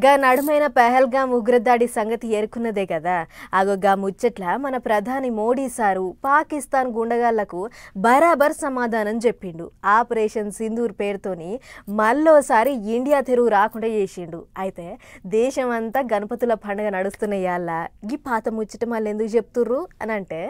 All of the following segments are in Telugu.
గా నడుమైన పహల్గామ్ ఉగ్రదాడి సంగతి ఎరుకున్నదే కదా. గా ముచ్చట్ల మన ప్రధాని మోడీ సారు పాకిస్తాన్ గుండగాళ్లకు బరాబర్ సమాధానం చెప్పిండు. ఆపరేషన్ సింధూర్ పేరుతోని మళ్ళోసారి ఇండియా తెరువు రాకుండా చేసిండు. అయితే దేశం అంతా గణపతుల పండుగ నడుస్తున్నాయాల ఈ పాత ముచ్చట మళ్ళీ ఎందుకు చెప్తుర్రు అని అంటే,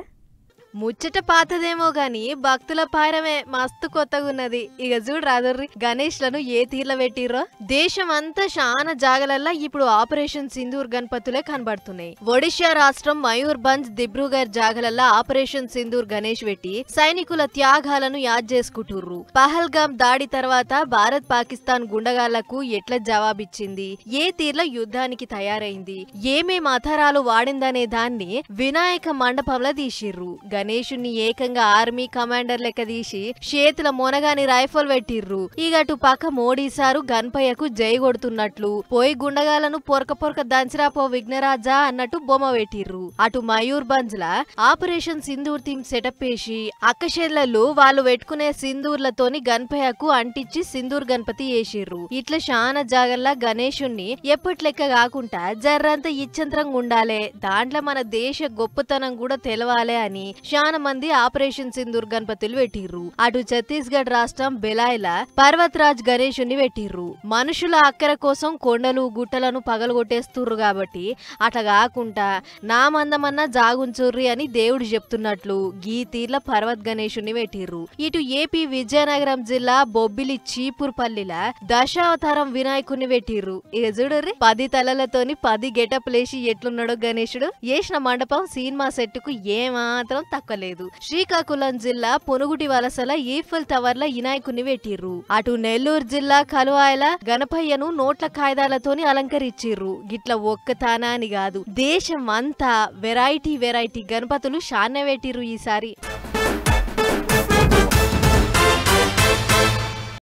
ముచ్చట పాతదేమో గాని భక్తుల పాయరమే మస్తు కొత్తగున్నది. ఇక చూడు రాదుర్రి గణేష్లను ఏ తీర్ల పెట్టిర్రో. దేశం అంతా చాలా జాగలల్లా ఇప్పుడు ఆపరేషన్ సింధూర్ గణపతులే కనబడుతున్నాయి. ఒడిషా రాష్ట్రం మయూర్భంజ్ దిబ్రూగర్ జాగలల్లా ఆపరేషన్ సింధూర్ గణేష్ పెట్టి సైనికుల త్యాగాలను యాద్ చేసుకుంటుర్రు. పహల్గామ్ దాడి తర్వాత భారత్ పాకిస్తాన్ గుండగాళ్లకు ఎట్లా జవాబిచ్చింది, ఏ తీర్ల యుద్ధానికి తయారైంది, ఏమేం ఆధారాలు వాడిందనే దాన్ని వినాయక మండపంలో తీసిర్రు. గణేశుని ఏకంగా ఆర్మీ కమాండర్ లెక్క తీసి చేతుల మొనగాని రైఫల్ పెట్టిర్రు. ఇగటు పక్క మోడీ సారు గణపయ్యకు జై కొడుతున్నట్లు పోయి గుండగాలను పొరక దంచరాపో విఘ్నరాజా అన్నట్టు బొమ్మ పెట్టిర్రు. అటు మయూర్భంజ్ లా ఆపరేషన్ సింధూర్ థీమ్ సెటప్ వేసి అక్కశెల్లలు వాళ్ళు పెట్టుకునే సింధూర్లతోని గణపయ్యకు అంటించి సింధూర్ గణపతి వేసిర్రు. ఇట్లా శానా జాగల్లా గణేశుణ్ణి ఎప్పట్లెక్క కాకుండా జర్రంత ఇచ్చంత్రంగా ఉండాలే, దాంట్లో మన దేశ గొప్పతనం కూడా తెలవాలే అని చాలా మంది ఆపరేషన్ సింధూర్ గణపతులు పెట్టిర్రు. అటు ఛత్తీస్గఢ్ రాష్ట్రం బెలాయ్లా పర్వతరాజ్ గణేశుని పెట్టిర్రు. మనుషుల అక్కర కోసం కొండలు గుట్టలను పగలగొట్టేస్తుర్రు కాబట్టి అట్లా కాకుండా నా మందమన్నా జాగుంచుర్రి అని దేవుడు చెప్తున్నట్లు గీ తీర్ల పర్వత్ గణేశుని పెట్టిర్రు. ఇటు ఏపీ విజయనగరం జిల్లా బొబ్బిలి చీపుర్పల్లిలా దశావతారం వినాయకుని పెట్టిర్రు. ఇక చూడర్రి 10 తలలతోని 10 గెటప్లేసి ఎట్లున్నాడో గణేశుడు. వేసిన మండపం సినిమా సెట్టుకు ఏమాత్రం తక్కువలేదు. శ్రీకాకుళం జిల్లా పొనుగుటి వలసల ఈఫిల్ టవర్ల వినాయకుని పెట్టిర్రు. అటు నెల్లూరు జిల్లా కలువాయల గణపయ్యను నోట్ల కాయిదాలతోని అలంకరించిర్రు. గిట్ల ఒక్క తానా అని కాదు, దేశం అంతా వెరైటీ గణపతులు శాన్నే పెట్టిర్రు ఈసారి.